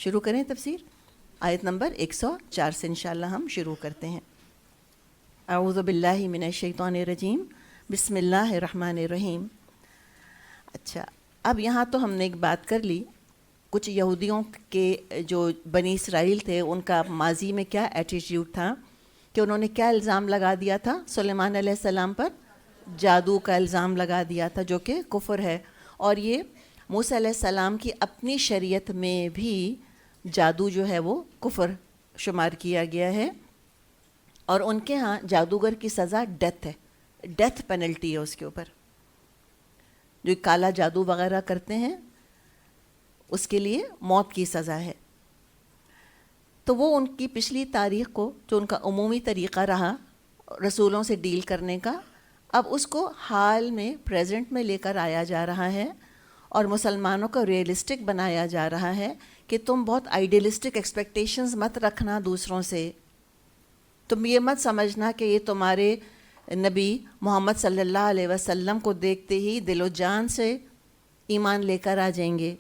شروع کریں تفسیر. آیت نمبر 104 سے انشاءاللہ ہم شروع کرتے ہیں. اعوذ باللہ من الشیطان الرجیم، بسم اللہ الرحمن الرحیم. اچھا، اب یہاں تو ہم نے ایک بات کر لی، کچھ یہودیوں کے جو بنی اسرائیل تھے ان کا ماضی میں کیا ایٹیٹیوڈ تھا، کہ انہوں نے کیا الزام لگا دیا تھا سلیمان علیہ السلام پر؟ جادو کا الزام لگا دیا تھا، جو کہ کفر ہے. اور یہ موسیٰ علیہ السلام کی اپنی شریعت میں بھی جادو جو ہے وہ کفر شمار کیا گیا ہے، اور ان کے ہاں جادوگر کی سزا ڈیتھ ہے، ڈیتھ پینلٹی ہے اس کے اوپر. جو کالا جادو وغیرہ کرتے ہیں اس کے لیے موت کی سزا ہے. تو وہ ان کی پچھلی تاریخ کو، جو ان کا عمومی طریقہ رہا رسولوں سے ڈیل کرنے کا، اب اس کو حال میں پریزنٹ میں لے کر آیا جا رہا ہے، اور مسلمانوں کو ریئلسٹک بنایا جا رہا ہے کہ تم بہت آئیڈیلسٹک ایکسپیکٹیشنز مت رکھنا دوسروں سے. تم یہ مت سمجھنا کہ یہ تمہارے نبی محمد صلی اللہ علیہ وسلم کو دیکھتے ہی دل و جان سے ایمان لے کر آ جائیں گے.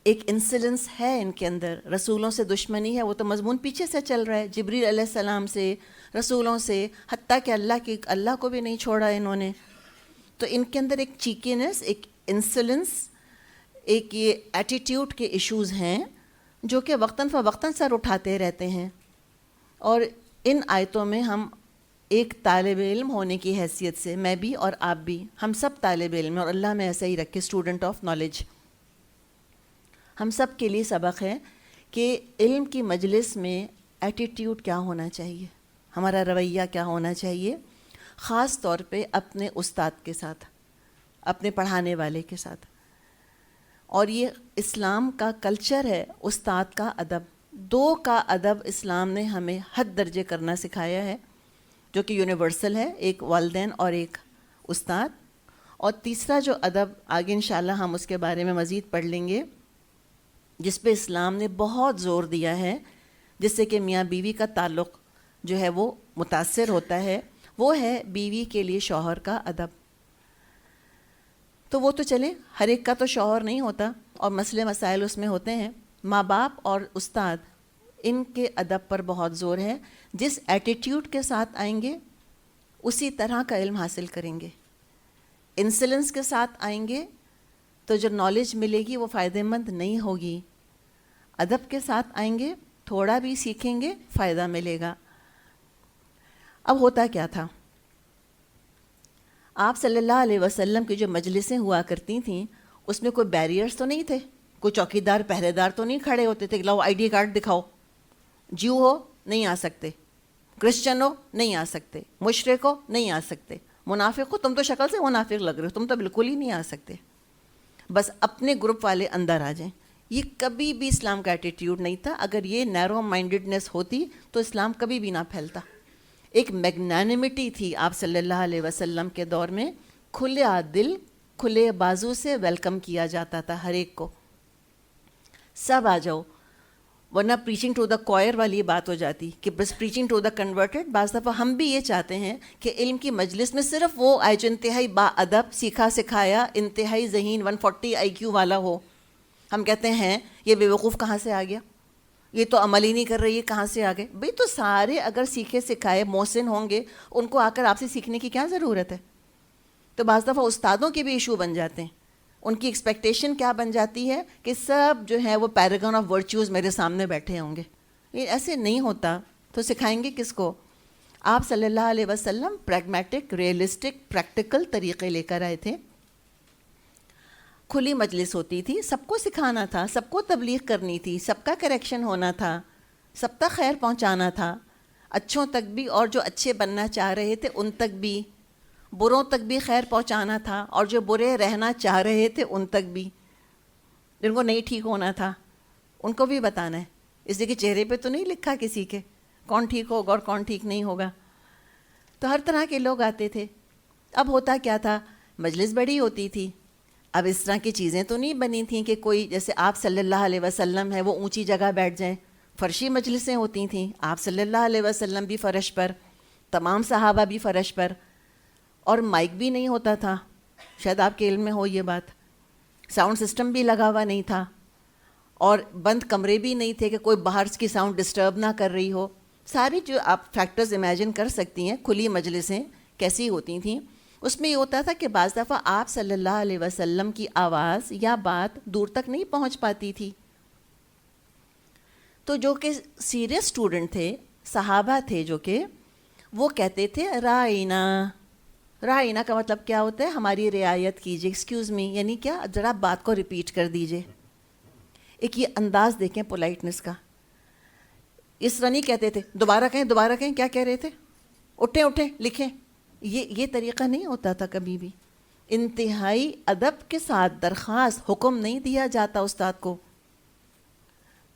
ایک انسلنس ہے ان کے اندر، رسولوں سے دشمنی ہے، وہ تو مضمون پیچھے سے چل رہا ہے، جبریل علیہ السلام سے، رسولوں سے، حتیٰ کہ اللہ کو بھی نہیں چھوڑا انہوں نے. تو ان کے اندر ایک چیکینس، ایک انسلنس، ایک یہ ایٹیٹیوڈ کے ایشوز ہیں جو کہ وقتاً فوقتاً سر اٹھاتے رہتے ہیں. اور ان آیتوں میں ہم ایک طالب علم ہونے کی حیثیت سے، میں بھی اور آپ بھی، ہم سب طالب علم ہیں، اور اللہ میں ایسا ہی رکھے اسٹوڈنٹ آف نالج، ہم سب کے لیے سبق ہے کہ علم کی مجلس میں ایٹیٹیوڈ کیا ہونا چاہیے، ہمارا رویہ کیا ہونا چاہیے، خاص طور پہ اپنے استاد کے ساتھ، اپنے پڑھانے والے کے ساتھ. اور یہ اسلام کا کلچر ہے، استاد کا ادب. دو کا ادب اسلام نے ہمیں حد درجے کرنا سکھایا ہے، جو کہ یونیورسل ہے، ایک والدین اور ایک استاد. اور تیسرا جو ادب آگے انشاءاللہ ہم اس کے بارے میں مزید پڑھ لیں گے، جس پہ اسلام نے بہت زور دیا ہے، جس سے کہ میاں بیوی کا تعلق جو ہے وہ متاثر ہوتا ہے، وہ ہے بیوی کے لیے شوہر کا ادب. تو وہ تو چلے، ہر ایک کا تو شوہر نہیں ہوتا، اور مسئلے مسائل اس میں ہوتے ہیں. ماں باپ اور استاد، ان کے ادب پر بہت زور ہے. جس ایٹیٹیوڈ کے ساتھ آئیں گے اسی طرح کا علم حاصل کریں گے. انسلنس کے ساتھ آئیں گے تو جو نالج ملے گی وہ فائدہ مند نہیں ہوگی. ادب کے ساتھ آئیں گے، تھوڑا بھی سیکھیں گے، فائدہ ملے گا. اب ہوتا کیا تھا، آپ صلی اللہ علیہ وسلم کی جو مجلسیں ہوا کرتی تھیں اس میں کوئی بیریئرز تو نہیں تھے، کوئی چوکیدار پہرے دار تو نہیں کھڑے ہوتے تھے کہ لاؤ آئی ڈی کارڈ دکھاؤ. جیو ہو نہیں آ سکتے، کرسچن ہو نہیں آ سکتے، مشرک ہو نہیں آ سکتے، منافق ہو، تم تو شکل سے منافق لگ رہے ہو، تم تو بالکل ہی نہیں آ سکتے، بس اپنے گروپ والے اندر آ جائیں. یہ کبھی بھی اسلام کا ایٹیٹیوڈ نہیں تھا. اگر یہ نیرو مائنڈڈنس ہوتی تو اسلام کبھی بھی نہ پھیلتا. ایک میگنانیمٹی تھی آپ صلی اللہ علیہ وسلم کے دور میں، کھلے دل، کھلے بازو سے ویلکم کیا جاتا تھا ہر ایک کو. سب آ جاؤ، ورنہ پریچنگ ٹو دا کوائر والی بات ہو جاتی کہ بس پریچنگ ٹو دا کنورٹڈ. بعض دفعہ ہم بھی یہ چاہتے ہیں کہ علم کی مجلس میں صرف وہ آئے جو انتہائی با ادب، سیکھا سکھایا، انتہائی ذہین، 140 IQ والا ہو. ہم کہتے ہیں یہ بے وقوف کہاں سے آ گیا، یہ تو عمل ہی نہیں کر رہی ہے، کہاں سے آ گئے. بھئی تو سارے اگر سیکھے سکھائے محسن ہوں گے، ان کو آ کر آپ سے سیکھنے کی کیا ضرورت ہے. تو بعض دفعہ استادوں کے بھی ایشو بن جاتے ہیں. ان کی ایکسپیکٹیشن کیا بن جاتی ہے کہ سب جو ہے وہ پیراگن آف ورچوز میرے سامنے بیٹھے ہوں گے. یہ ایسے نہیں ہوتا. تو سکھائیں گے کس کو؟ آپ صلی اللہ علیہ وسلم پریگمیٹک، ریئلسٹک، پریکٹیکل طریقے لے کر آئے تھے. کھلی مجلس ہوتی تھی، سب کو سکھانا تھا، سب کو تبلیغ کرنی تھی، سب کا کریکشن ہونا تھا، سب تک خیر پہنچانا تھا، اچھوں تک بھی، اور جو اچھے بننا چاہ رہے تھے ان تک بھی، بروں تک بھی خیر پہنچانا تھا، اور جو برے رہنا چاہ رہے تھے ان تک بھی، جن کو نہیں ٹھیک ہونا تھا ان کو بھی بتانا ہے. اس لیے کہ چہرے پہ تو نہیں لکھا کسی کے کون ٹھیک ہوگا اور کون ٹھیک نہیں ہوگا. تو ہر طرح کے لوگ آتے تھے. اب ہوتا کیا تھا، مجلس بڑی ہوتی تھی. اب اس طرح کی چیزیں تو نہیں بنی تھیں کہ کوئی جیسے آپ صلی اللہ علیہ وسلم ہے وہ اونچی جگہ بیٹھ جائیں. فرشی مجلسیں ہوتی تھیں، آپ صلی اللہ علیہ وسلم بھی فرش پر، تمام صحابہ بھی فرش پر، اور مائک بھی نہیں ہوتا تھا. شاید آپ کے علم میں ہو یہ بات. ساؤنڈ سسٹم بھی لگا ہوا نہیں تھا. اور بند کمرے بھی نہیں تھے کہ کوئی باہر کی ساؤنڈ ڈسٹرب نہ کر رہی ہو. ساری جو آپ فیکٹرز امیجن کر سکتی ہیں کھلی مجلسیں کیسی ہوتی تھیں. اس میں یہ ہوتا تھا کہ بعض دفعہ آپ صلی اللہ علیہ وسلم کی آواز یا بات دور تک نہیں پہنچ پاتی تھی. تو جو کہ سیریس اسٹوڈنٹ تھے، صحابہ تھے جو کہ وہ کہتے تھے رائنا. رائنا کا مطلب کیا ہوتا ہے؟ ہماری رعایت کیجیے، ایکسکیوز می، یعنی کیا، ذرا بات کو ریپیٹ کر دیجیے. ایک یہ انداز دیکھیں پولائٹنس کا. اس طرح نہیں کہتے تھے دوبارہ کہیں کیا کہہ رہے تھے، اٹھیں لکھیں. یہ طریقہ نہیں ہوتا تھا کبھی بھی. انتہائی ادب کے ساتھ درخواست، حکم نہیں دیا جاتا استاد کو،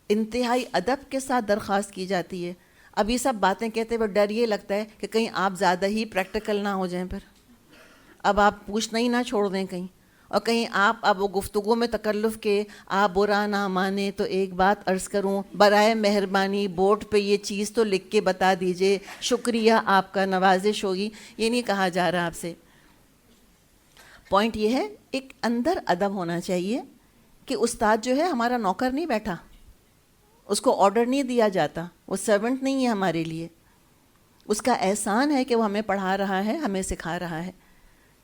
انتہائی ادب کے ساتھ درخواست کی جاتی ہے. اب یہ سب باتیں کہتے ہوئے ڈر یہ لگتا ہے کہ کہیں آپ زیادہ ہی پریکٹیکل نہ ہو جائیں، پھر اب آپ پوچھنا ہی نہ چھوڑ دیں کہیں، اور کہیں آپ اب وہ گفتگو میں تکلف کے آپ برا نہ مانیں. تو ایک بات عرض کروں، برائے مہربانی بورڈ پہ یہ چیز تو لکھ کے بتا دیجئے، شکریہ آپ کا، نوازش ہوگی. یہ نہیں کہا جا رہا آپ سے. پوائنٹ یہ ہے ایک اندر ادب ہونا چاہیے کہ استاد جو ہے ہمارا نوکر نہیں بیٹھا، اس کو آرڈر نہیں دیا جاتا، وہ سرونٹ نہیں ہے ہمارے لیے. اس کا احسان ہے کہ وہ ہمیں پڑھا رہا ہے، ہمیں سکھا رہا ہے.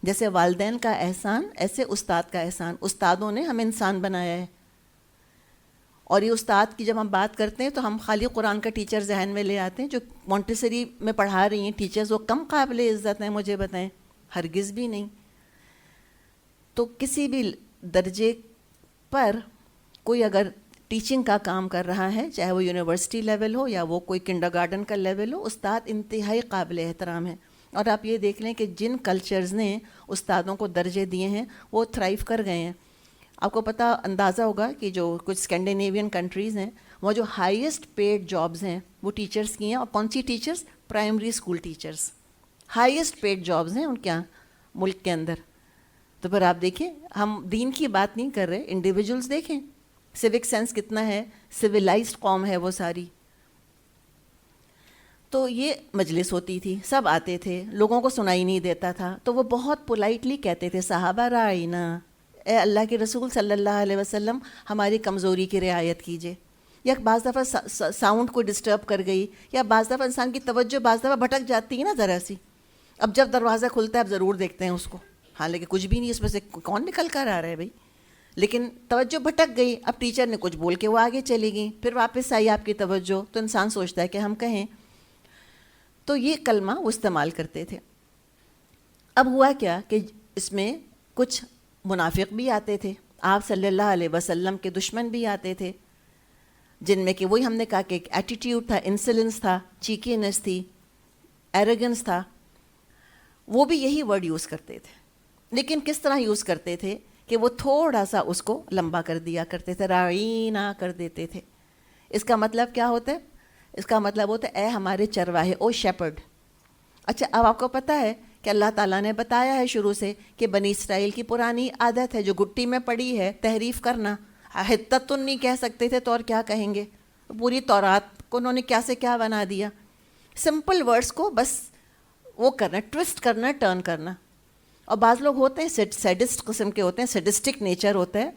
جیسے والدین کا احسان، ایسے استاد کا احسان. استادوں نے ہمیں انسان بنایا ہے. اور یہ استاد کی جب ہم بات کرتے ہیں تو ہم خالی قرآن کا ٹیچر ذہن میں لے آتے ہیں. جو مونٹیسری میں پڑھا رہی ہیں ٹیچرز، وہ کم قابل عزت ہیں مجھے بتائیں؟ ہرگز بھی نہیں. تو کسی بھی درجے پر کوئی اگر ٹیچنگ کا کام کر رہا ہے، چاہے وہ یونیورسٹی لیول ہو یا وہ کوئی کنڈر گارڈن کا لیول ہو، استاد انتہائی قابل احترام ہے. اور آپ یہ دیکھ لیں کہ جن کلچرز نے استادوں کو درجے دیے ہیں وہ تھرائیو کر گئے ہیں. آپ کو پتہ اندازہ ہوگا کہ جو کچھ اسکینڈینیوین کنٹریز ہیں، وہ جو ہائیسٹ پیڈ جابز ہیں وہ ٹیچرز کی ہیں. اور کون سی teachers? Primary school teachers. Highest paid jobs ہیں ان کے یہاں ملک کے اندر. تو پھر آپ دیکھیں، ہم دین کی بات نہیں کر رہے، انڈیویجولز دیکھیں سیوک سینس کتنا ہے، سویلائزڈ قوم ہے وہ ساری. تو یہ مجلس ہوتی تھی، سب آتے تھے، لوگوں کو سنائی نہیں دیتا تھا. تو وہ بہت پولائٹلی کہتے تھے صحابہ رائنا، اے اللہ کے رسول صلی اللہ علیہ وسلم ہماری کمزوری کی رعایت کیجیے. یا بعض دفعہ ساؤنڈ کو ڈسٹرب کر گئی، یا بعض دفعہ انسان کی توجہ بعض دفعہ بھٹک جاتی ہے نا ذرا سی. اب جب دروازہ کھلتا ہے اب ضرور دیکھتے ہیں اس کو، حالانکہ کچھ بھی نہیں اس میں سے کون نکل کر آ رہا ہے بھائی، لیکن توجہ بھٹک گئی. اب ٹیچر نے کچھ بول کے وہ آگے چلی گئی، پھر واپس آئی آپ کی توجہ، تو انسان سوچتا ہے کہ ہم کہیں. تو یہ کلمہ وہ استعمال کرتے تھے. اب ہوا کیا کہ اس میں کچھ منافق بھی آتے تھے، آپ صلی اللہ علیہ وسلم کے دشمن بھی آتے تھے، جن میں کہ وہی ہم نے کہا کہ ایک ایٹیٹیوڈ تھا، انسلنس تھا، چیکینس تھی، ایروگنس تھا. وہ بھی یہی ورڈ یوز کرتے تھے، لیکن کس طرح یوز کرتے تھے کہ وہ تھوڑا سا اس کو لمبا کر دیا کرتے تھے، رعینا کر دیتے تھے. اس کا مطلب کیا ہوتا ہے؟ اس کا مطلب ہوتا ہے اے ہمارے چرواہے، او شیپرڈ. اچھا، اب آپ کو پتہ ہے کہ اللہ تعالیٰ نے بتایا ہے شروع سے کہ بنی اسرائیل کی پرانی عادت ہے جو گٹی میں پڑی ہے، تحریف کرنا. حتت تو نہیں کہہ سکتے تھے تو اور کیا کہیں گے؟ پوری تورات کو انہوں نے کیا سے کیا بنا دیا. سمپل ورڈز کو بس وہ کرنا، ٹوسٹ کرنا، ٹرن کرنا. اور بعض لوگ ہوتے ہیں سیڈسٹ قسم کے ہوتے ہیں، سیڈسٹک نیچر ہوتا ہے،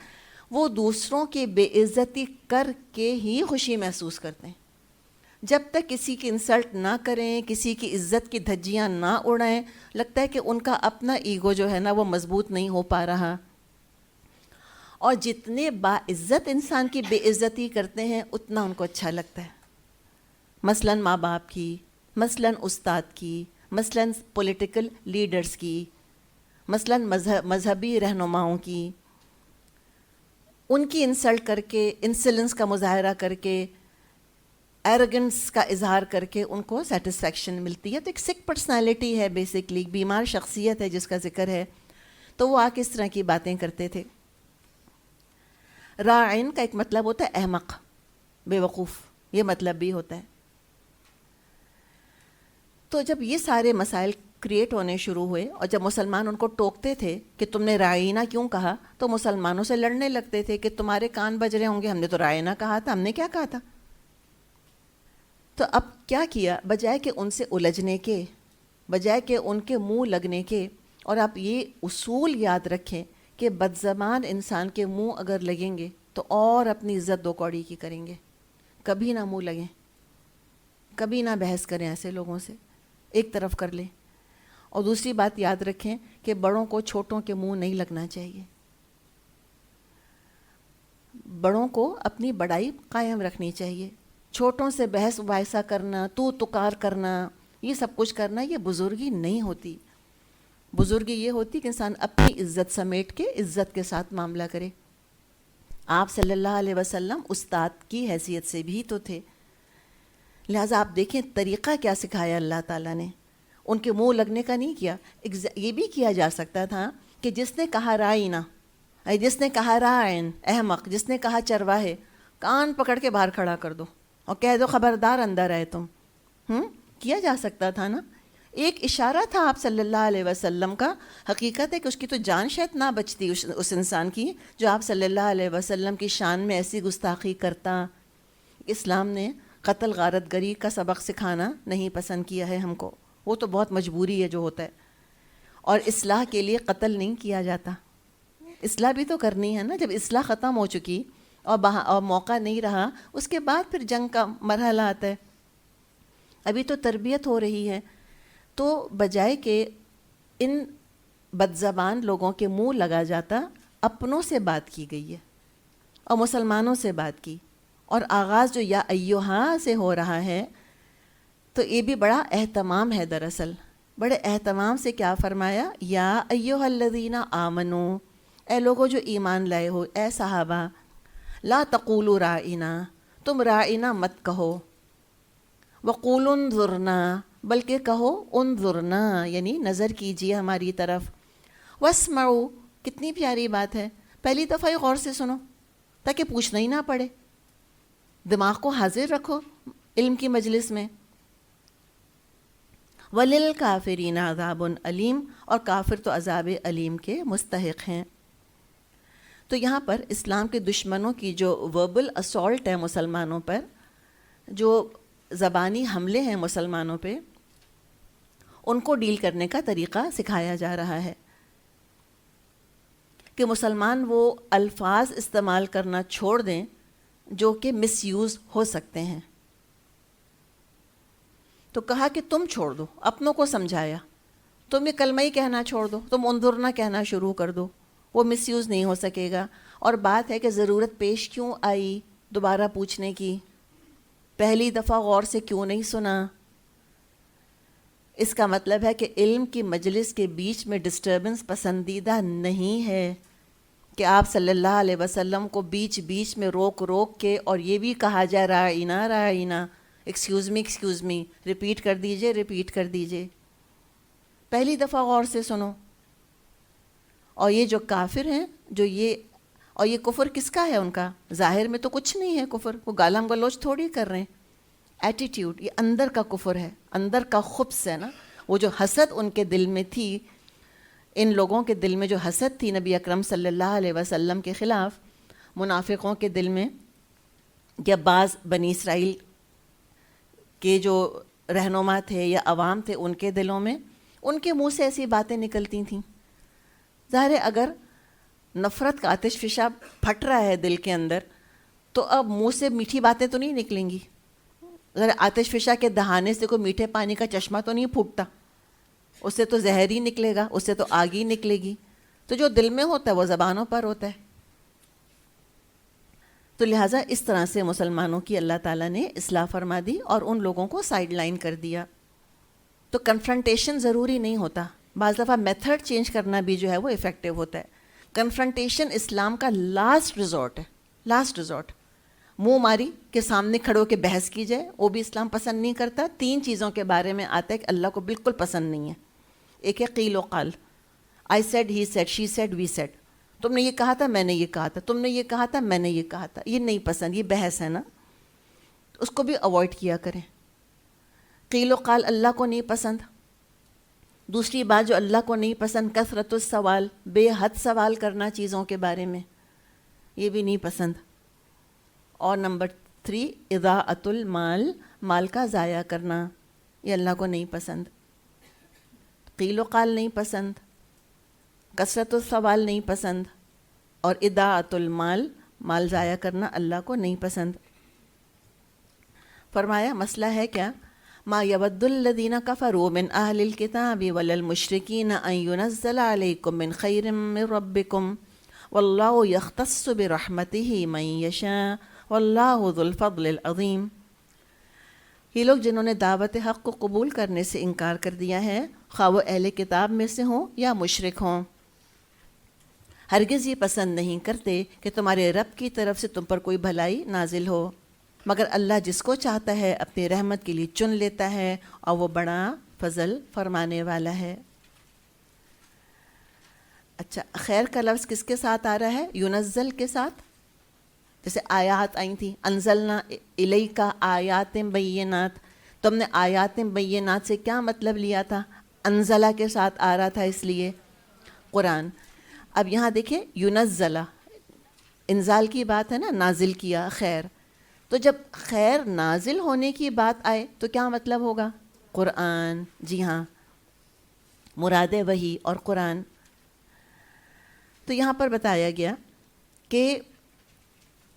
وہ دوسروں کی بے عزتی کر کے ہی خوشی محسوس کرتے ہیں. جب تک کسی کی انسلٹ نہ کریں، کسی کی عزت کی دھجیاں نہ اڑائیں، لگتا ہے کہ ان کا اپنا ایگو جو ہے نا وہ مضبوط نہیں ہو پا رہا. اور جتنے باعزت انسان کی بے عزتی کرتے ہیں اتنا ان کو اچھا لگتا ہے. مثلاً ماں باپ کی، مثلاً استاد کی، مثلاً پولیٹیکل لیڈرز کی، مثلاً مذہبی رہنماؤں کی. ان کی انسلٹ کر کے، انسلنس کا مظاہرہ کر کے، ایروگنس کا اظہار کر کے ان کو سیٹسفیکشن ملتی ہے. تو ایک سک پرسنالٹی ہے، بیسکلی بیمار شخصیت ہے جس کا ذکر ہے. تو وہ آ کے اس طرح کی باتیں کرتے تھے. راعن کا ایک مطلب ہوتا ہے احمق، بے وقوف، یہ مطلب بھی ہوتا ہے. تو جب یہ سارے مسائل کریٹ ہونے شروع ہوئے اور جب مسلمان ان کو ٹوکتے تھے کہ تم نے رائنا کیوں کہا، تو مسلمانوں سے لڑنے لگتے تھے کہ تمہارے کان بج رہے ہوں گے، ہم نے تو رائنا کہا تھا، ہم نے کیا کہا تھا. تو اب کیا کیا، بجائے کہ ان سے الجھنے کے، بجائے کہ ان کے منہ لگنے کے. اور آپ یہ اصول یاد رکھیں کہ بد زبان انسان کے منہ اگر لگیں گے تو اور اپنی عزت دو کوڑی کی کریں گے. کبھی نہ منہ لگیں, کبھی نہ بحث کریں ایسے لوگوں سے, ایک طرف کر لیں. اور دوسری بات یاد رکھیں کہ بڑوں کو چھوٹوں کے منہ نہیں لگنا چاہیے. بڑوں کو اپنی بڑائی قائم رکھنی چاہیے. چھوٹوں سے بحث مباحثہ کرنا, تو تکار کرنا, یہ سب کچھ کرنا, یہ بزرگی نہیں ہوتی. بزرگی یہ ہوتی کہ انسان اپنی عزت سمیٹ کے عزت کے ساتھ معاملہ کرے. آپ صلی اللہ علیہ وسلم استاد کی حیثیت سے بھی تو تھے, لہٰذا آپ دیکھیں طریقہ کیا سکھایا اللہ تعالیٰ نے. ان کے منہ لگنے کا نہیں کیا. یہ بھی کیا جا سکتا تھا کہ جس نے کہا رائنا, جس نے کہا رائن احمق, جس نے کہا چرواہے, کان پکڑ کے باہر کھڑا کر دو اور کہہ دو خبردار اندر آئے تم. کیا جا سکتا تھا نا. ایک اشارہ تھا آپ صلی اللہ علیہ وسلم کا. حقیقت ہے کہ اس کی تو جان شاید نہ بچتی اس انسان کی جو آپ صلی اللہ علیہ وسلم کی شان میں ایسی گستاخی کرتا. اسلام نے قتل غارت گری کا سبق سکھانا نہیں پسند کیا ہے ہم کو. وہ تو بہت مجبوری ہے جو ہوتا ہے, اور اصلاح کے لیے قتل نہیں کیا جاتا. اصلاح بھی تو کرنی ہے نا. جب اصلاح ختم ہو چکی اور موقع نہیں رہا, اس کے بعد پھر جنگ کا مرحلہ آتا ہے. ابھی تو تربیت ہو رہی ہے. تو بجائے کہ ان بدزبان لوگوں کے منہ لگا جاتا, اپنوں سے بات کی گئی ہے اور مسلمانوں سے بات کی. اور آغاز جو یا ایوہا سے ہو رہا ہے, تو یہ بھی بڑا اہتمام ہے. دراصل بڑے اہتمام سے کیا فرمایا, یا ایوہا الذین آمنو, اے لوگوں جو ایمان لائے ہو, اے صحابہ, لا تقولوا رائنا, تم رائنا مت کہو, وقولوا انظرنا, بلکہ کہو انظرنا, یعنی نظر کیجیے ہماری طرف. واسمعوا, کتنی پیاری بات ہے. پہلی دفعہ غور سے سنو تاکہ پوچھنا ہی نہ پڑے. دماغ کو حاضر رکھو علم کی مجلس میں. وَلِلْكَافِرِينَ عَذَابٌ علیم, اور کافر تو عذاب علیم کے مستحق ہیں. تو یہاں پر اسلام کے دشمنوں کی جو وربل اسالٹ ہے مسلمانوں پر, جو زبانی حملے ہیں مسلمانوں پہ, ان کو ڈیل کرنے کا طریقہ سکھایا جا رہا ہے کہ مسلمان وہ الفاظ استعمال کرنا چھوڑ دیں جو کہ مس یوز ہو سکتے ہیں. تو کہا کہ تم چھوڑ دو, اپنوں کو سمجھایا, تم یہ کلمہ ہی کہنا چھوڑ دو, تم انظرنا کہنا شروع کر دو, وہ مس یوز نہیں ہو سکے گا. اور بات ہے کہ ضرورت پیش کیوں آئی دوبارہ پوچھنے کی, پہلی دفعہ غور سے کیوں نہیں سنا. اس کا مطلب ہے کہ علم کی مجلس کے بیچ میں ڈسٹربنس پسندیدہ نہیں ہے, کہ آپ صلی اللہ علیہ وسلم کو بیچ بیچ میں روک روک کے اور یہ بھی کہا جائے Raina Raina, excuse me, repeat کر دیجئے. پہلی دفعہ غور سے سنو. اور یہ جو کافر ہیں, اور یہ کفر کس کا ہے ان کا؟ ظاہر میں تو کچھ نہیں ہے کفر, وہ گالم گلوچ تھوڑی کر رہے ہیں. ایٹیٹیوڈ, یہ اندر کا کفر ہے, اندر کا خبث ہے نا. وہ جو حسد ان کے دل میں تھی, ان لوگوں کے دل میں جو حسد تھی نبی اکرم صلی اللہ علیہ وسلم کے خلاف, منافقوں کے دل میں, یا بعض بنی اسرائیل کے جو رہنما تھے یا عوام تھے ان کے دلوں میں, ان کے منہ سے ایسی باتیں نکلتی تھیں. ظاہر ہے اگر نفرت کا آتش فشاں پھٹ رہا ہے دل کے اندر, تو اب منہ سے میٹھی باتیں تو نہیں نکلیں گی. اگر آتش فشاں کے دہانے سے کوئی میٹھے پانی کا چشمہ تو نہیں پھوٹتا, اس سے تو زہر ہی نکلے گا, اس سے تو آگ ہی نکلے گی. تو جو دل میں ہوتا ہے وہ زبانوں پر ہوتا ہے. تو لہٰذا اس طرح سے مسلمانوں کی اللہ تعالیٰ نے اصلاح فرما دی اور ان لوگوں کو سائیڈ لائن کر دیا. تو کنفرنٹیشن ضروری نہیں ہوتا, بعض دفعہ میتھڈ چینج کرنا بھی جو ہے وہ افیکٹو ہوتا ہے. کنفرنٹیشن اسلام کا لاسٹ ریزورٹ ہے, لاسٹ ریزورٹ. منہ ماری کے سامنے کھڑے ہو کے بحث کی جائے, وہ بھی اسلام پسند نہیں کرتا. 3 چیزوں کے بارے میں آتا ہے کہ اللہ کو بالکل پسند نہیں ہے. ایک ہے قیل و قال, I said, he said, she said, we said. تم نے یہ کہا تھا, میں نے یہ کہا تھا, تم نے یہ کہا تھا, میں نے یہ کہا تھا. یہ نہیں پسند, یہ بحث ہے نا, اس کو بھی اوائڈ کیا کریں. قیل و قال اللہ کو نہیں پسند. دوسری بات جو اللہ کو نہیں پسند, کثرت السوال, بے حد سوال کرنا چیزوں کے بارے میں, یہ بھی نہیں پسند. اور نمبر 3 اضاعت المال, مال کا ضائع کرنا, یہ اللہ کو نہیں پسند. قیل و قال نہیں پسند, کثرت السوال نہیں پسند, اور اضاعت المال, مال ضائع کرنا اللہ کو نہیں پسند۔ فرمایا مسئلہ ہے کیا؟ ما یود الذین کفروا من اہل الکتاب ولا المشرکین ان ینزل علیکم من خیر من ربکم واللہ یختص برحمتہ من یشاء واللہ ذو الفضل العظیم۔ یہ لوگ جنہوں نے دعوت حق کو قبول کرنے سے انکار کر دیا ہے، خواہ وہ اہل کتاب میں سے ہوں یا مشرک ہوں، ہرگز یہ پسند نہیں کرتے کہ تمہارے رب کی طرف سے تم پر کوئی بھلائی نازل ہو، مگر اللہ جس کو چاہتا ہے اپنی رحمت کے لیے چن لیتا ہے، اور وہ بڑا فضل فرمانے والا ہے۔ اچھا، خیر کا لفظ کس کے ساتھ آ رہا ہے؟ ینزل کے ساتھ۔ جیسے آیات آئی تھیں، انزلنا الیک آیات بینات، تم نے آیات بینات سے کیا مطلب لیا تھا؟ انزلہ کے ساتھ آ رہا تھا اس لیے قرآن۔ اب یہاں دیکھیں ینزلہ، انزال کی بات ہے نا، نازل کیا خیر، تو جب خیر نازل ہونے کی بات آئے تو کیا مطلب ہوگا؟ قرآن۔ جی ہاں، مراد وحی اور قرآن۔ تو یہاں پر بتایا گیا کہ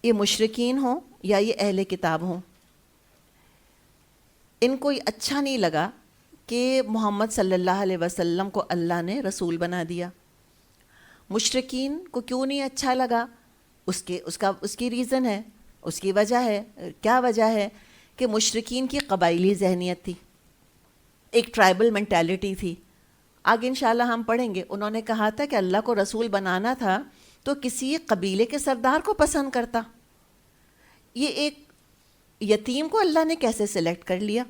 یہ مشرکین ہوں یا یہ اہل کتاب ہوں، ان کو یہ اچھا نہیں لگا کہ محمد صلی اللہ علیہ وسلم کو اللہ نے رسول بنا دیا۔ مشرکین کو کیوں نہیں اچھا لگا؟ اس کی ریزن ہے، اس کی وجہ ہے۔ کیا وجہ ہے؟ کہ مشرکین کی قبائلی ذہنیت تھی، ایک ٹرائبل مینٹیلٹی تھی۔ آگے انشاءاللہ ہم پڑھیں گے، انہوں نے کہا تھا کہ اللہ کو رسول بنانا تھا تو کسی قبیلے کے سردار کو پسند کرتا۔ یہ ایک یتیم کو اللہ نے کیسے سلیکٹ کر لیا؟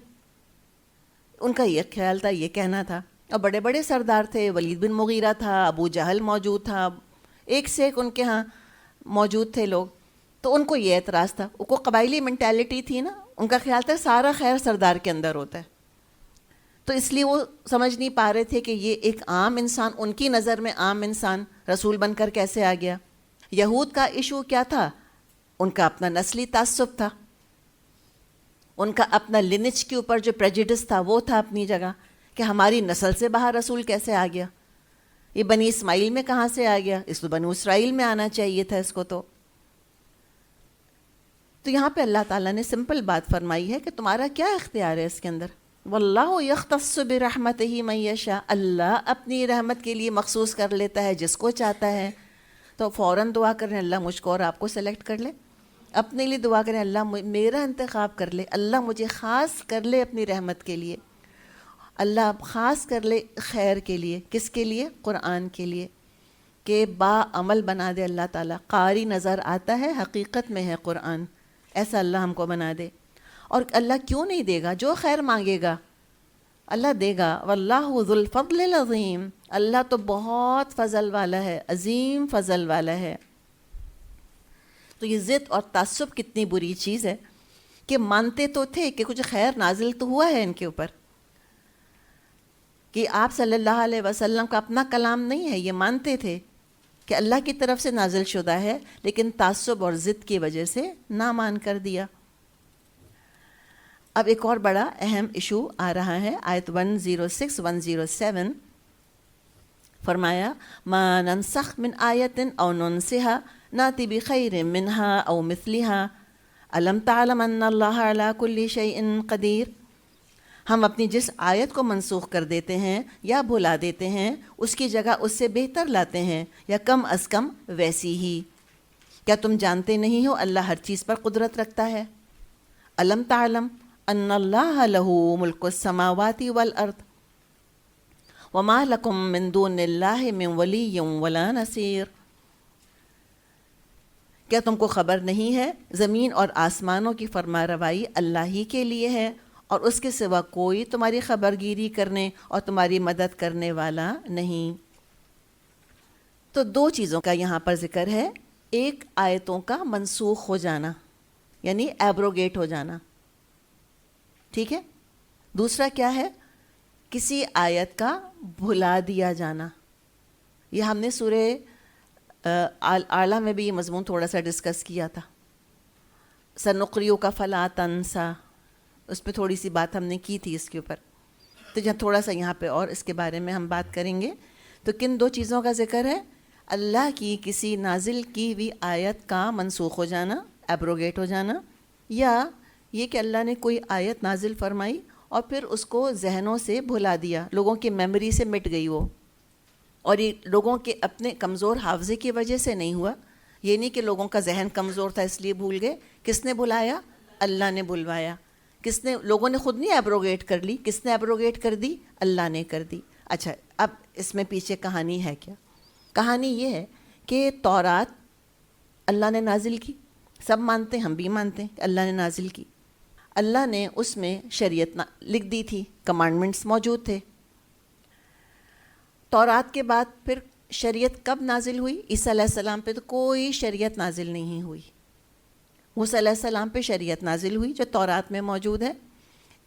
ان کا یہ خیال تھا، یہ کہنا تھا۔ اور بڑے بڑے سردار تھے، ولید بن مغیرہ تھا، ابو جہل موجود تھا، ایک سے ایک ان کے ہاں موجود تھے لوگ۔ تو ان کو یہ اعتراض تھا، ان کو قبائلی مینٹیلٹی تھی نا، ان کا خیال تھا سارا خیر سردار کے اندر ہوتا ہے، تو اس لیے وہ سمجھ نہیں پا رہے تھے کہ یہ ایک عام انسان، ان کی نظر میں عام انسان رسول بن کر کیسے آ گیا۔ یہود کا ایشو کیا تھا؟ ان کا اپنا نسلی تعصب تھا، ان کا اپنا لینچ کے اوپر جو پریجڈس تھا وہ تھا اپنی جگہ، کہ ہماری نسل سے باہر رسول کیسے آ گیا، یہ بنی اسماعیل میں کہاں سے آ گیا، اس کو بنو اسرائیل میں آنا چاہیے تھا اس کو۔ تو یہاں پہ اللہ تعالیٰ نے سمپل بات فرمائی ہے کہ تمہارا کیا اختیار ہے اس کے اندر۔ واللہ یختص برحمتہ من یشاء، اللہ اپنی رحمت کے لیے مخصوص کر لیتا ہے جس کو چاہتا ہے۔ تو فوراً دعا کریں اللہ مجھ کو اور آپ کو سلیکٹ کر لے، اپنے لیے دعا کریں اللہ میرا انتخاب کر لے، اللہ مجھے خاص کر لے اپنی رحمت کے لیے، اللہ خاص کر لے خیر کے لیے۔ کس کے لیے؟ قرآن کے لیے، کہ با عمل بنا دے اللہ تعالیٰ۔ قاری نظر آتا ہے، حقیقت میں ہے قرآن، ایسا اللہ ہم کو بنا دے۔ اور اللہ کیوں نہیں دے گا؟ جو خیر مانگے گا اللہ دے گا۔ واللہ ذو الفضل العظیم، اللہ تو بہت فضل والا ہے، عظیم فضل والا ہے۔ تو یہ ضد اور تعصب کتنی بری چیز ہے کہ مانتے تو تھے کہ کچھ خیر نازل تو ہوا ہے ان کے اوپر، کہ آپ صلی اللہ علیہ وسلم کا اپنا کلام نہیں ہے، یہ مانتے تھے کہ اللہ کی طرف سے نازل شدہ ہے، لیکن تعصب اور ضد کی وجہ سے نہ مان کر دیا۔ اب ایک اور بڑا اہم ایشو آ رہا ہے، آیت 106 107 فرمایا ما ننسخ من آیت او ننسها ناتی بخیر منها او مثلها الم تعلم ان اللہ علی کل شیء قدیر۔ ہم اپنی جس آیت کو منسوخ کر دیتے ہیں یا بھلا دیتے ہیں، اس کی جگہ اس سے بہتر لاتے ہیں یا کم از کم ویسی ہی۔ کیا تم جانتے نہیں ہو اللہ ہر چیز پر قدرت رکھتا ہے؟ الم تعلم ان اللہ لہ ملک السماوات والارض وما لکم من دون اللہ من ولی ولا نصیر۔ کیا تم کو خبر نہیں ہے زمین اور آسمانوں کی فرما روائی اللہ ہی کے لیے ہے، اور اس کے سوا کوئی تمہاری خبرگیری کرنے اور تمہاری مدد کرنے والا نہیں۔ تو دو چیزوں کا یہاں پر ذکر ہے، ایک آیتوں کا منسوخ ہو جانا یعنی ایبروگیٹ ہو جانا، ٹھیک ہے، دوسرا کیا ہے؟ کسی آیت کا بھلا دیا جانا۔ یہ ہم نے سورہ اعلیٰ میں بھی یہ مضمون تھوڑا سا ڈسکس کیا تھا، سنقریؤک فلا تنسیٰ، اس پہ تھوڑی سی بات ہم نے کی تھی اس کے اوپر۔ تو جہاں تھوڑا سا یہاں پہ اور اس کے بارے میں ہم بات کریں گے۔ تو کن دو چیزوں کا ذکر ہے؟ اللہ کی کسی نازل کی ہوئی آیت کا منسوخ ہو جانا، ایبروگیٹ ہو جانا، یا یہ کہ اللہ نے کوئی آیت نازل فرمائی اور پھر اس کو ذہنوں سے بھلا دیا، لوگوں کی میموری سے مٹ گئی وہ، اور یہ لوگوں کے اپنے کمزور حافظے کی وجہ سے نہیں ہوا. یہ نہیں کہ لوگوں کا ذہن کمزور تھا اس لیے بھول گئے. کس نے بلایا؟ اللہ نے بلوایا. کس نے؟ لوگوں نے خود نہیں ایبروگیٹ کر لی. کس نے ایبروگیٹ کر دی؟ اللہ نے کر دی. اچھا، اب اس میں پیچھے کہانی ہے کیا؟ کہانی یہ ہے کہ تورات اللہ نے نازل کی، سب مانتے ہیں، ہم بھی مانتے ہیں کہ اللہ نے نازل کی. اللہ نے اس میں شریعت لکھ دی تھی، کمانڈمنٹس موجود تھے. تورات کے بعد پھر شریعت کب نازل ہوئی؟ عیسیٰ علیہ السلام پہ تو کوئی شریعت نازل نہیں ہوئی. موسیٰ علیہ السلام پہ شریعت نازل ہوئی جو تورات میں موجود ہے.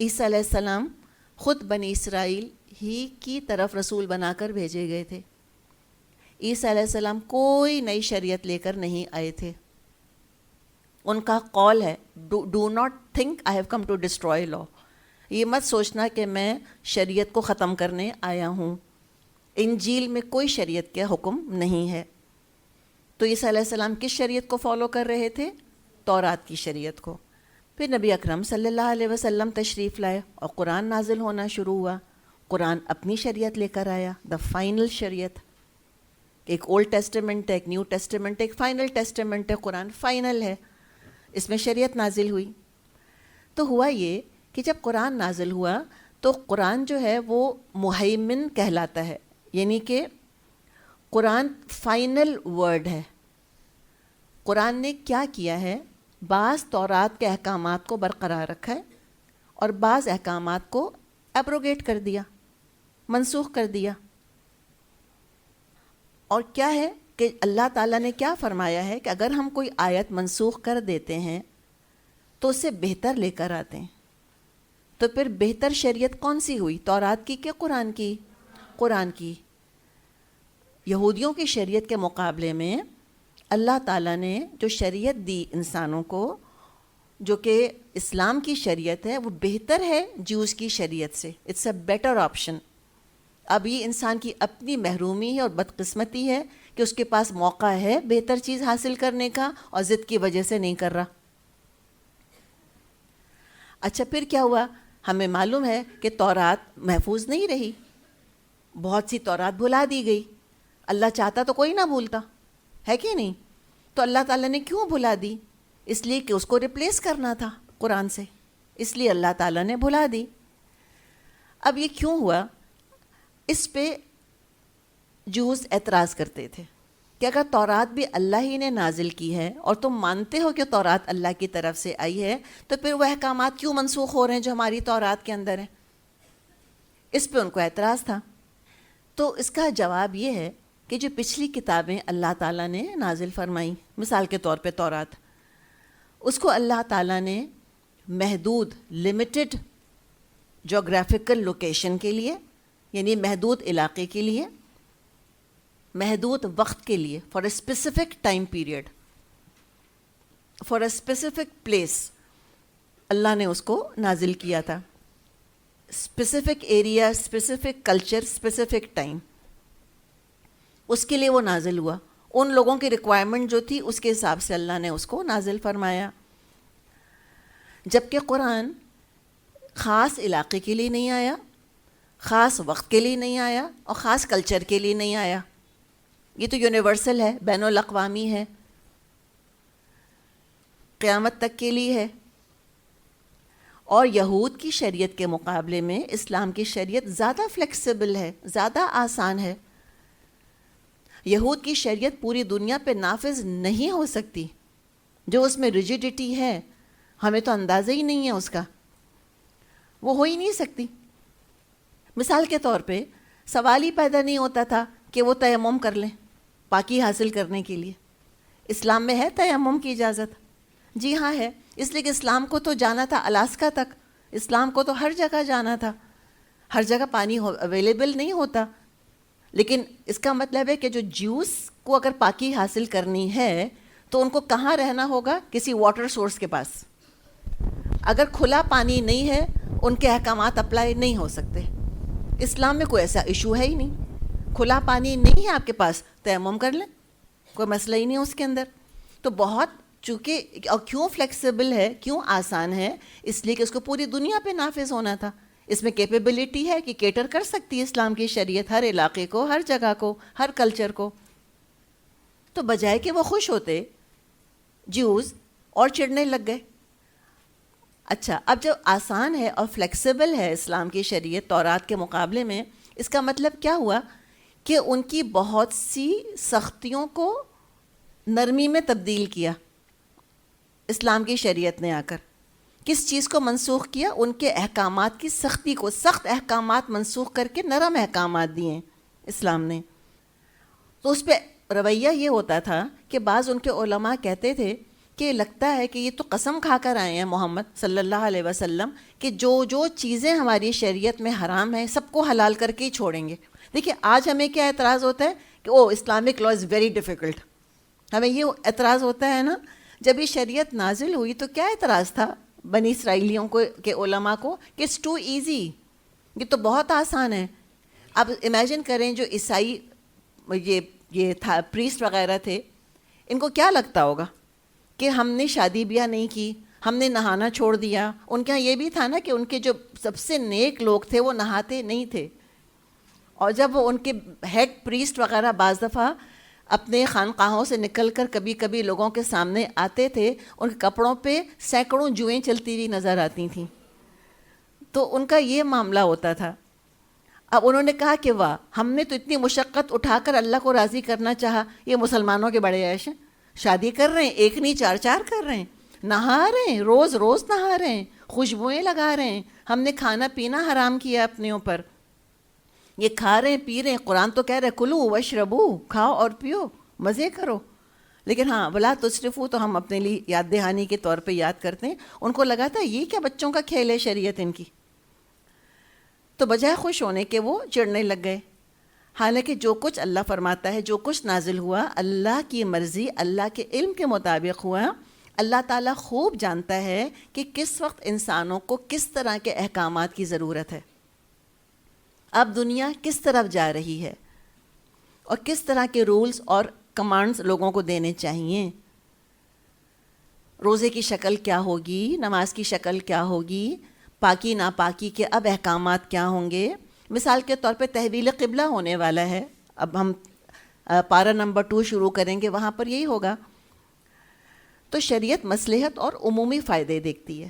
عیسیٰ علیہ السلام خود بنی اسرائیل ہی کی طرف رسول بنا کر بھیجے گئے تھے. عیسیٰ علیہ السلام کوئی نئی شریعت لے کر نہیں آئے تھے. ان کا قول ہے do not think I have come to destroy law. یہ مت سوچنا کہ میں شریعت کو ختم کرنے آیا ہوں. انجیل میں کوئی شریعت کا حکم نہیں ہے. تو عیسیٰ علیہ السلام کس شریعت کو فالو کر رہے تھے؟ تورات کی شریعت کو. پھر نبی اکرم صلی اللہ علیہ وسلم تشریف لائے اور قرآن نازل ہونا شروع ہوا. قرآن اپنی شریعت لے کر آیا، دا فائنل شریعت. ایک اولڈ ٹیسٹمنٹ ہے، ایک نیو ٹیسٹمنٹ ہے، ایک فائنل ٹیسٹمنٹ ہے. قرآن فائنل ہے، اس میں شریعت نازل ہوئی. تو ہوا یہ کہ جب قرآن نازل ہوا تو قرآن جو ہے وہ مہیمن کہلاتا ہے، یعنی کہ قرآن فائنل ورڈ ہے. قرآن نے کیا کیا ہے؟ بعض تورات کے احکامات کو برقرار رکھا ہے اور بعض احکامات کو ایبروگیٹ کر دیا، منسوخ کر دیا. اور کیا ہے کہ اللہ تعالیٰ نے کیا فرمایا ہے کہ اگر ہم کوئی آیت منسوخ کر دیتے ہیں تو اسے بہتر لے کر آتے ہیں. تو پھر بہتر شریعت کون سی ہوئی؟ تورات کی کہ قرآن کی؟ قرآن کی. یہودیوں کی شریعت کے مقابلے میں اللہ تعالیٰ نے جو شریعت دی انسانوں کو، جو کہ اسلام کی شریعت ہے، وہ بہتر ہے جوز کی شریعت سے. It's a better option. اب یہ انسان کی اپنی محرومی ہے اور بدقسمتی ہے کہ اس کے پاس موقع ہے بہتر چیز حاصل کرنے کا اور ضد کی وجہ سے نہیں کر رہا. اچھا، پھر کیا ہوا؟ ہمیں معلوم ہے کہ تورات محفوظ نہیں رہی، بہت سی تورات بھلا دی گئی. اللہ چاہتا تو کوئی نہ بھولتا، ہے کہ نہیں؟ تو اللہ تعالیٰ نے کیوں بھلا دی؟ اس لیے کہ اس کو ریپلیس کرنا تھا قرآن سے، اس لیے اللہ تعالیٰ نے بھلا دی. اب یہ کیوں ہوا؟ اس پہ جوز اعتراض کرتے تھے کہ اگر تورات بھی اللہ ہی نے نازل کی ہے اور تم مانتے ہو کہ تورات اللہ کی طرف سے آئی ہے، تو پھر وہ احکامات کیوں منسوخ ہو رہے ہیں جو ہماری تورات کے اندر ہیں؟ اس پہ ان کو اعتراض تھا. تو اس کا جواب یہ ہے کہ جو پچھلی کتابیں اللہ تعالیٰ نے نازل فرمائیں، مثال کے طور پہ تورات، اس کو اللہ تعالیٰ نے محدود لمیٹڈ جغرافیکل لوکیشن کے لیے، یعنی محدود علاقے کے لیے، محدود وقت کے لیے، for a specific time period, for a specific place, اللہ نے اس کو نازل کیا تھا. Specific area, specific culture, specific time, اس کے لیے وہ نازل ہوا. ان لوگوں کی ریکوائرمنٹ جو تھی اس کے حساب سے اللہ نے اس کو نازل فرمایا. جبکہ قرآن خاص علاقے کے لیے نہیں آیا، خاص وقت کے لیے نہیں آیا اور خاص کلچر کے لیے نہیں آیا. یہ تو یونیورسل ہے، بین الاقوامی ہے، قیامت تک کے لیے ہے. اور یہود کی شریعت کے مقابلے میں اسلام کی شریعت زیادہ فلیکسیبل ہے، زیادہ آسان ہے. یہود کی شریعت پوری دنیا پہ نافذ نہیں ہو سکتی. جو اس میں ریجیڈیٹی ہے ہمیں تو اندازہ ہی نہیں ہے اس کا، وہ ہو ہی نہیں سکتی. مثال کے طور پہ سوال ہی پیدا نہیں ہوتا تھا کہ وہ تیمم کر لیں پاکی حاصل کرنے کے لیے. اسلام میں ہے تیمم کی اجازت؟ جی ہاں ہے. اس لیے کہ اسلام کو تو جانا تھا الاسکا تک، اسلام کو تو ہر جگہ جانا تھا. ہر جگہ پانی اویلیبل نہیں ہوتا. لیکن اس کا مطلب ہے کہ جو جیوز کو اگر پاکی حاصل کرنی ہے تو ان کو کہاں رہنا ہوگا؟ کسی واٹر سورس کے پاس. اگر کھلا پانی نہیں ہے ان کے احکامات اپلائی نہیں ہو سکتے. اسلام میں کوئی ایسا ایشو ہے ہی نہیں. کھلا پانی نہیں ہے آپ کے پاس، تیمم کر لیں، کوئی مسئلہ ہی نہیں اس کے اندر. تو بہت چونکہ اور کیوں فلیکسیبل ہے، کیوں آسان ہے، اس لیے کہ اس کو پوری دنیا پہ نافذ ہونا تھا. اس میں کیپیبلٹی ہے کہ کیٹر کر سکتی ہے اسلام کی شریعت ہر علاقے کو، ہر جگہ کو، ہر کلچر کو. تو بجائے کہ وہ خوش ہوتے جیوز، اور چڑھنے لگ گئے. اچھا، اب جب آسان ہے اور فلیکسیبل ہے اسلام کی شریعت تورات کے مقابلے میں، اس کا مطلب کیا ہوا کہ ان کی بہت سی سختیوں کو نرمی میں تبدیل کیا اسلام کی شریعت نے آ کر. کس چیز کو منسوخ کیا؟ ان کے احکامات کی سختی کو. سخت احکامات منسوخ کر کے نرم احکامات دیے اسلام نے. تو اس پہ رویہ یہ ہوتا تھا کہ بعض ان کے علماء کہتے تھے کہ لگتا ہے کہ یہ تو قسم کھا کر آئے ہیں محمد صلی اللہ علیہ وسلم کہ جو جو چیزیں ہماری شریعت میں حرام ہیں سب کو حلال کر کے ہی چھوڑیں گے. دیکھیں آج ہمیں کیا اعتراض ہوتا ہے کہ Islamic law is very difficult. ہمیں یہ اعتراض ہوتا ہے نا. جب یہ شریعت نازل ہوئی تو کیا اعتراض تھا بنی اسرائیلیوں کو کے علماء کو کہ اٹس ٹو ایزی، یہ تو بہت آسان ہے. اب امیجن کریں جو عیسائی یہ تھا پریسٹ وغیرہ تھے، ان کو کیا لگتا ہوگا کہ ہم نے شادی بیاہ نہیں کی، ہم نے نہانا چھوڑ دیا. ان کے یہاں یہ بھی تھا نا کہ ان کے جو سب سے نیک لوگ تھے وہ نہاتے نہیں تھے. اور جب وہ ان کے ہیڈ پریسٹ وغیرہ بعض دفعہ اپنے خانقاہوں سے نکل کر کبھی کبھی لوگوں کے سامنے آتے تھے، ان کے کپڑوں پہ سینکڑوں جوئیں چلتی ہوئی نظر آتی تھیں. تو ان کا یہ معاملہ ہوتا تھا. اب انہوں نے کہا کہ واہ، ہم نے تو اتنی مشقت اٹھا کر اللہ کو راضی کرنا چاہا. یہ مسلمانوں کے بڑے عیش ہیں، شادی کر رہے ہیں، ایک نہیں چار چار کر رہے ہیں، نہا رہے ہیں، روز روز نہا رہے ہیں، خوشبوئیں لگا رہے ہیں. ہم نے کھانا پینا حرام کیا اپنے اوپر، یہ کھا رہے ہیں پی رہے ہیں. قرآن تو کہہ رہے کلو وشربو، کھاؤ اور پیو، مزے کرو. لیکن ہاں ولا تسرفو تو ہم اپنے لیے یاد دہانی کے طور پہ یاد کرتے ہیں. ان کو لگا تھا یہ کیا بچوں کا کھیل ہے شریعت ان کی. تو بجائے خوش ہونے کے وہ چڑھنے لگ گئے. حالانکہ جو کچھ اللہ فرماتا ہے، جو کچھ نازل ہوا اللہ کی مرضی، اللہ کے علم کے مطابق ہوا. اللہ تعالیٰ خوب جانتا ہے کہ کس وقت انسانوں کو کس طرح کے احکامات کی ضرورت ہے، اب دنیا کس طرف جا رہی ہے، اور کس طرح کے رولز اور کمانڈز لوگوں کو دینے چاہیے. روزے کی شکل کیا ہوگی، نماز کی شکل کیا ہوگی، پاکی ناپاکی کے اب احکامات کیا ہوں گے. مثال کے طور پہ تحویل قبلہ ہونے والا ہے، اب ہم پارہ نمبر 2 شروع کریں گے، وہاں پر یہی ہوگا. تو شریعت مصلحت اور عمومی فائدے دیکھتی ہے.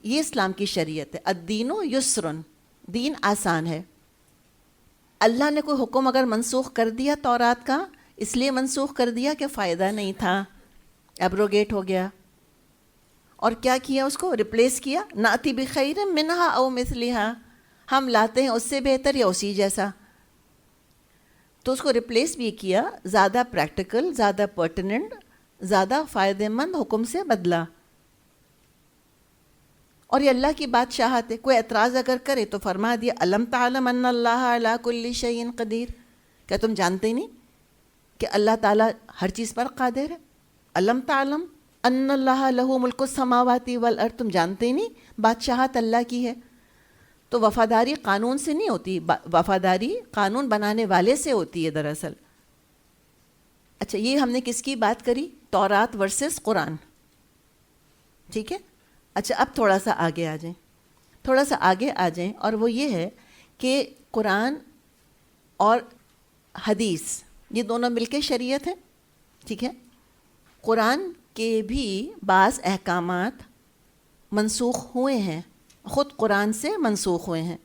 یہ اسلام کی شریعت ہے. الدین یسرن، دین آسان ہے. اللہ نے کوئی حکم اگر منسوخ کر دیا تورات کا، اس لیے منسوخ کر دیا کہ فائدہ نہیں تھا، ایبروگیٹ ہو گیا. اور کیا کیا؟ اس کو ریپلیس کیا. ناتی بخیر منہا او مثلہا، ہم لاتے ہیں اس سے بہتر یا اسی جیسا. تو اس کو ریپلیس بھی کیا، زیادہ پریکٹیکل، زیادہ پرٹیننٹ، زیادہ فائدہ مند حکم سے بدلا. اور یہ اللہ کی بادشاہت ہے. کوئی اعتراض اگر کرے تو فرما دیا الم تعلم ان اللہ علی کل شیء قدیر، کیا تم جانتے نہیں کہ اللہ تعالیٰ ہر چیز پر قادر ہے؟ الم تعلم ان اللہ لہ ملک السماوات والارض، تم جانتے نہیں بادشاہت اللہ کی ہے. تو وفاداری قانون سے نہیں ہوتی، وفاداری قانون بنانے والے سے ہوتی ہے دراصل. اچھا، یہ ہم نے کس کی بات کری؟ تورات ورسز قرآن، ٹھیک ہے. اچھا، اب تھوڑا سا آگے آ جائیں، اور وہ یہ ہے کہ قرآن اور حدیث یہ دونوں مل کے شریعت ہیں، ٹھیک ہے. قرآن کے بھی بعض احکامات منسوخ ہوئے ہیں، خود قرآن سے منسوخ ہوئے ہیں.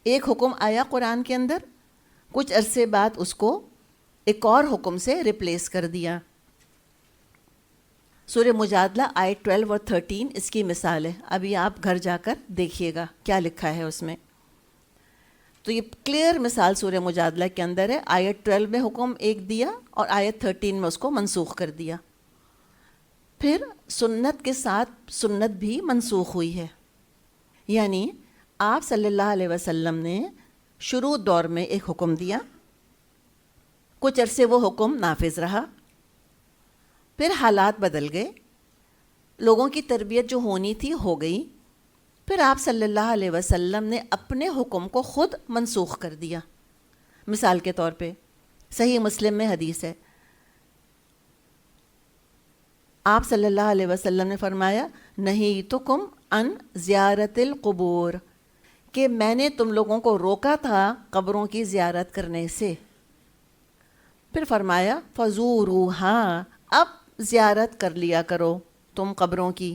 ایک حکم آیا قرآن کے اندر، کچھ عرصے بعد اس کو ایک اور حکم سے ریپلیس کر دیا. سورہ مجادلہ آیت 12 اور 13 اس کی مثال ہے. ابھی آپ گھر جا کر دیکھیے گا کیا لکھا ہے اس میں. تو یہ کلیئر مثال سورہ مجادلہ کے اندر ہے. آیت 12 میں حکم ایک دیا اور آیت 13 میں اس کو منسوخ کر دیا. پھر سنت کے ساتھ سنت بھی منسوخ ہوئی ہے. یعنی آپ صلی اللہ علیہ وسلم نے شروع دور میں ایک حکم دیا، کچھ عرصے وہ حکم نافذ رہا، پھر حالات بدل گئے، لوگوں کی تربیت جو ہونی تھی ہو گئی، پھر آپ صلی اللہ علیہ وسلم نے اپنے حکم کو خود منسوخ کر دیا. مثال کے طور پہ صحیح مسلم میں حدیث ہے، آپ صلی اللہ علیہ وسلم نے فرمایا نہیتکم عن زیارت القبور، کہ میں نے تم لوگوں کو روکا تھا قبروں کی زیارت کرنے سے. پھر فرمایا فزوروہا، اب زیارت کر لیا کرو تم قبروں کی.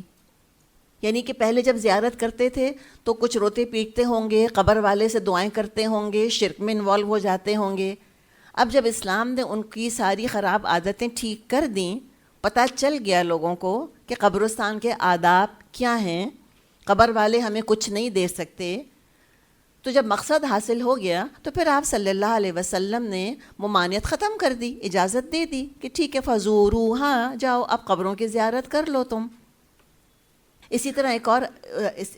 یعنی کہ پہلے جب زیارت کرتے تھے تو کچھ روتے پیٹتے ہوں گے، قبر والے سے دعائیں کرتے ہوں گے، شرک میں انوالو ہو جاتے ہوں گے. اب جب اسلام نے ان کی ساری خراب عادتیں ٹھیک کر دیں، پتہ چل گیا لوگوں کو کہ قبرستان کے آداب کیا ہیں، قبر والے ہمیں کچھ نہیں دے سکتے، تو جب مقصد حاصل ہو گیا تو پھر آپ صلی اللہ علیہ وسلم نے ممانعت ختم کر دی، اجازت دے دی کہ ٹھیک ہے فزوروہا، جاؤ اب قبروں کی زیارت کر لو تم. اسی طرح ایک اور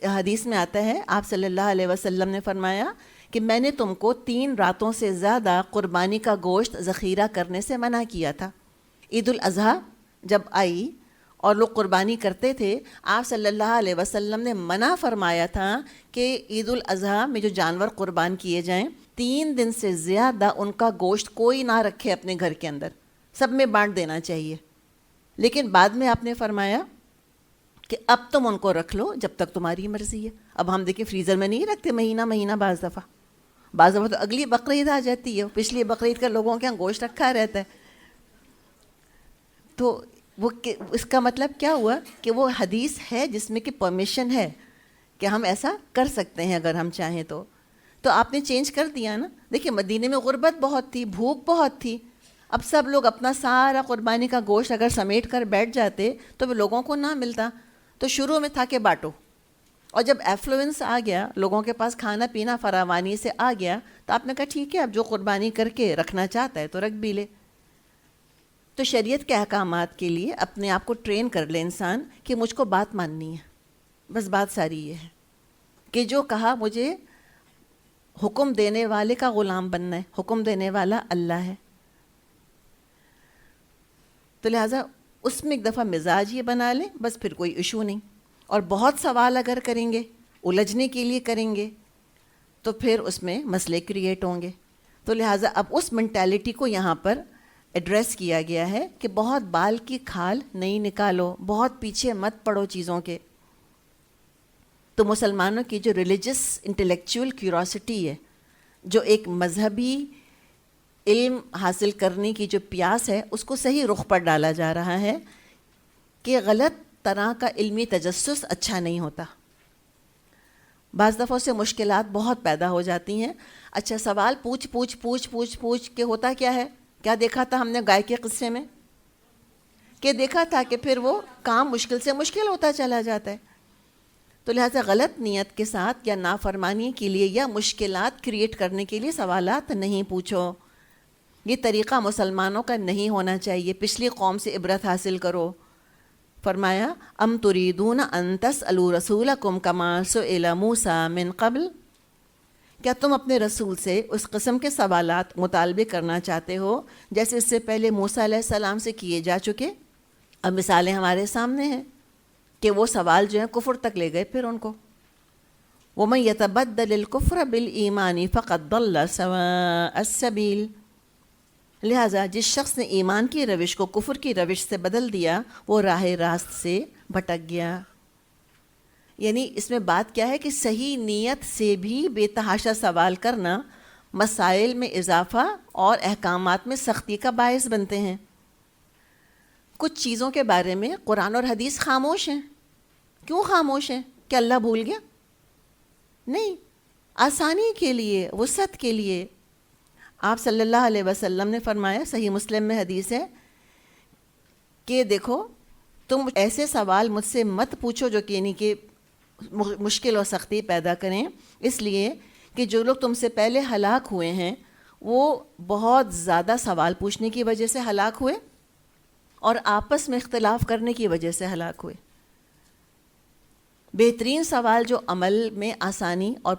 حدیث میں آتا ہے، آپ صلی اللہ علیہ وسلم نے فرمایا کہ میں نے تم کو 3 راتوں سے زیادہ قربانی کا گوشت ذخیرہ کرنے سے منع کیا تھا. عید الاضحیٰ جب آئی اور لوگ قربانی کرتے تھے، آپ صلی اللہ علیہ وسلم نے منع فرمایا تھا کہ عید الاضحیٰ میں جو جانور قربان کیے جائیں 3 دن سے زیادہ ان کا گوشت کوئی نہ رکھے اپنے گھر کے اندر، سب میں بانٹ دینا چاہیے. لیکن بعد میں آپ نے فرمایا کہ اب تم ان کو رکھ لو جب تک تمہاری مرضی ہے. اب ہم دیکھیں فریزر میں نہیں رکھتے مہینہ بعض دفعہ تو اگلی بقرعید آ جاتی ہے، پچھلی بقرعید کا لوگوں کے یہاں گوشت رکھا رہتا ہے. تو وہ اس کا مطلب کیا ہوا کہ وہ حدیث ہے جس میں کہ پرمیشن ہے کہ ہم ایسا کر سکتے ہیں اگر ہم چاہیں تو آپ نے چینج کر دیا نا. دیکھیں مدینے میں غربت بہت تھی، بھوک بہت تھی، اب سب لوگ اپنا سارا قربانی کا گوشت اگر سمیٹ کر بیٹھ جاتے تو وہ لوگوں کو نہ ملتا. تو شروع میں تھا کہ بانٹو، اور جب ایفلوئنس آ گیا، لوگوں کے پاس کھانا پینا فراوانی سے آ گیا، تو آپ نے کہا ٹھیک ہے اب جو قربانی کر کے رکھنا چاہتا ہے تو رکھ بھی لے. تو شریعت کے احکامات کے لیے اپنے آپ کو ٹرین کر لے انسان کہ مجھ کو بات ماننی ہے، بس بات ساری یہ ہے کہ جو کہا مجھے حکم دینے والے کا غلام بننا ہے، حکم دینے والا اللہ ہے. تو لہٰذا اس میں ایک دفعہ مزاج یہ بنا لیں، بس پھر کوئی ایشو نہیں. اور بہت سوال اگر کریں گے، الجھنے کے لیے کریں گے، تو پھر اس میں مسئلے کریٹ ہوں گے. تو لہٰذا اب اس مینٹیلٹی کو یہاں پر ایڈریس کیا گیا ہے کہ بہت بال کی کھال نہیں نکالو، بہت پیچھے مت پڑو چیزوں کے. تو مسلمانوں کی جو ریلیجس انٹلیکچوئل کیوریوسٹی ہے، جو ایک مذہبی علم حاصل کرنے کی جو پیاس ہے، اس کو صحیح رخ پر ڈالا جا رہا ہے کہ غلط طرح کا علمی تجسس اچھا نہیں ہوتا. بعض دفعوں سے مشکلات بہت پیدا ہو جاتی ہیں. اچھا سوال پوچھ کے ہوتا کیا ہے؟ کیا دیکھا تھا ہم نے گائے کے قصے میں؟ کہ دیکھا تھا کہ پھر وہ کام مشکل سے مشکل ہوتا چلا جاتا ہے. تو لہٰذا غلط نیت کے ساتھ یا نافرمانی کے لیے یا مشکلات کریٹ کرنے کے لیے سوالات نہیں پوچھو. یہ طریقہ مسلمانوں کا نہیں ہونا چاہیے. پچھلی قوم سے عبرت حاصل کرو. فرمایا ام تریدون ان تسألوا رسولکم کما سئل موسیٰ من قبل، کیا تم اپنے رسول سے اس قسم کے سوالات مطالبے کرنا چاہتے ہو جیسے اس سے پہلے موسیٰ علیہ السلام سے کیے جا چکے؟ اب مثالیں ہمارے سامنے ہیں کہ وہ سوال جو ہیں کفر تک لے گئے پھر ان کو. وَمَن يَتَبَدَّلِ الْكُفْرَ بِالْإِيمَانِ فَقَدْ ضَلَّ سَوَاءَ السَّبِيلِ. لہٰذا جس شخص نے ایمان کی روش کو کفر کی روش سے بدل دیا وہ راہ راست سے بھٹک گیا. یعنی اس میں بات کیا ہے کہ صحیح نیت سے بھی بے تحاشا سوال کرنا مسائل میں اضافہ اور احکامات میں سختی کا باعث بنتے ہیں. کچھ چیزوں کے بارے میں قرآن اور حدیث خاموش ہیں. کیوں خاموش ہیں؟ کہ اللہ بھول گیا؟ نہیں، آسانی کے لیے، وسعت کے لیے. آپ صلی اللہ علیہ وسلم نے فرمایا، صحیح مسلم میں حدیث ہے کہ دیکھو تم ایسے سوال مجھ سے مت پوچھو جو کہ یعنی کہ مشکل اور سختی پیدا کریں، اس لیے کہ جو لوگ تم سے پہلے ہلاک ہوئے ہیں وہ بہت زیادہ سوال پوچھنے کی وجہ سے ہلاک ہوئے اور آپس میں اختلاف کرنے کی وجہ سے ہلاک ہوئے. بہترین سوال جو عمل میں آسانی اور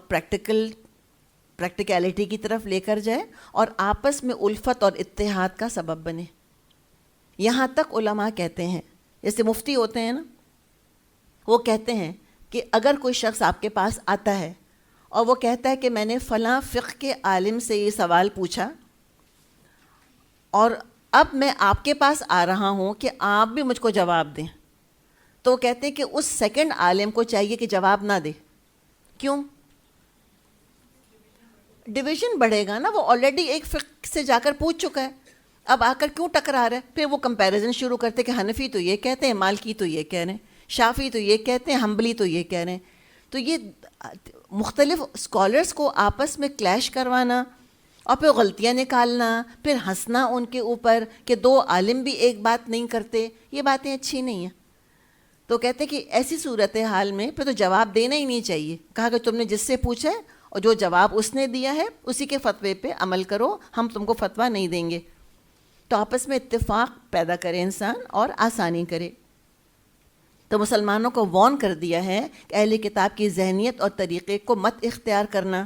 پریکٹیکلٹی کی طرف لے کر جائے اور آپس میں الفت اور اتحاد کا سبب بنے. یہاں تک علماء کہتے ہیں، جیسے مفتی ہوتے ہیں نا، وہ کہتے ہیں کہ اگر کوئی شخص آپ کے پاس آتا ہے اور وہ کہتا ہے کہ میں نے فلاں فقہ کے عالم سے یہ سوال پوچھا اور اب میں آپ کے پاس آ رہا ہوں کہ آپ بھی مجھ کو جواب دیں، تو وہ کہتے ہیں کہ اس سیکنڈ عالم کو چاہیے کہ جواب نہ دے. کیوں؟ ڈویژن بڑھے گا نا. وہ آلریڈی ایک فقہ سے جا کر پوچھ چکا ہے، اب آ کر کیوں ٹکرا رہا ہے؟ پھر وہ کمپیریزن شروع کرتے کہ حنفی تو یہ کہتے ہیں، مالکی تو یہ کہہ رہے ہیں، شافعی تو یہ کہتے ہیں، حنبلی تو یہ کہہ رہے ہیں. تو یہ مختلف اسکالرس کو آپس میں کلیش کروانا اور پھر غلطیاں نکالنا، پھر ہنسنا ان کے اوپر کہ دو عالم بھی ایک بات نہیں کرتے، یہ باتیں اچھی نہیں ہیں. تو کہتے ہیں کہ ایسی صورتحال میں پھر تو جواب دینا ہی نہیں چاہیے. کہا کہ تم نے جس سے پوچھا ہے اور جو جواب اس نے دیا ہے اسی کے فتوے پہ عمل کرو، ہم تم کو فتویٰ نہیں دیں گے. تو آپس میں اتفاق پیدا کرے انسان اور آسانی کرے. تو مسلمانوں کو وارن کر دیا ہے کہ اہل کتاب کی ذہنیت اور طریقے کو مت اختیار کرنا،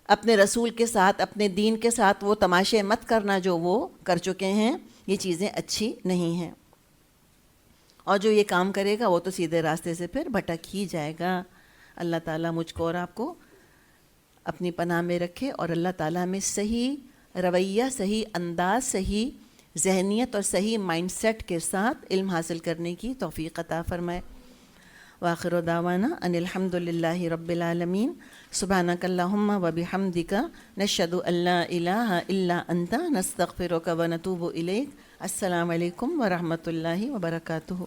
اپنے رسول کے ساتھ، اپنے دین کے ساتھ وہ تماشے مت کرنا جو وہ کر چکے ہیں. یہ چیزیں اچھی نہیں ہیں، اور جو یہ کام کرے گا وہ تو سیدھے راستے سے پھر بھٹک ہی جائے گا. اللہ تعالیٰ مجھ کو اور آپ کو اپنی پناہ میں رکھے، اور اللہ تعالیٰ ہمیں صحیح رویہ، صحیح انداز، صحیح ذہنیت اور صحیح مائنڈ سیٹ کے ساتھ علم حاصل کرنے کی توفیق عطا فرمائے. وآخر دعوانا ان الحمد للہ رب العالمین. سبحانک اللہم و بحمدک نشہد ان لا الہ الا انت نستغفرک و نتوب الیک. السلام علیکم ورحمۃ اللہ وبرکاتہ.